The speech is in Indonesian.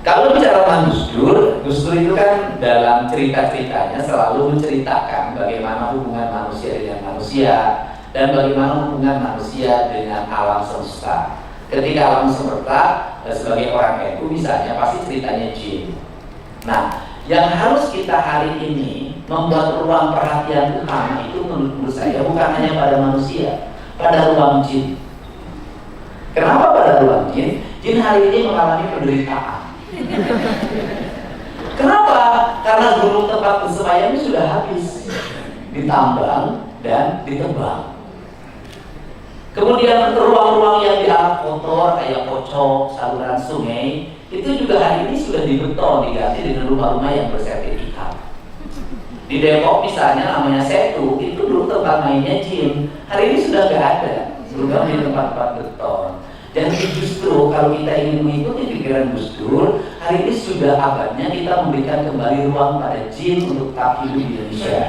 Kalau bicara tentang Gus Dur itu kan dalam cerita-ceritanya selalu menceritakan bagaimana hubungan manusia dengan manusia dan bagaimana hubungan manusia dengan alam semesta. Ketika alam semesta sebagai orang NU misalnya pasti ceritanya jin. Nah, yang harus kita hari ini membuat ruang perhatian Tuhan itu menurut saya bukan hanya pada manusia, pada ruang jin. Kenapa pada ruang jin? Jin hari ini mengalami penderitaan. Kenapa? Karena gunung tempat bersemayam sudah habis ditambang dan ditebang. Kemudian ruang-ruang yang dianggap kotor kayak pocong, saluran sungai itu juga hari ini sudah dibeton, diganti dengan rumah-rumah yang bersertifikat. Di Depok misalnya namanya Setu, itu dulu tempat mainnya jin. Hari ini sudah nggak ada, sudah di tempat-tempat beton. Dan justru kalau kita ingin mengikuti pikiran Gus Dur, hari ini sudah abadnya kita memberikan kembali ruang pada jin untuk tetap hidup di Indonesia.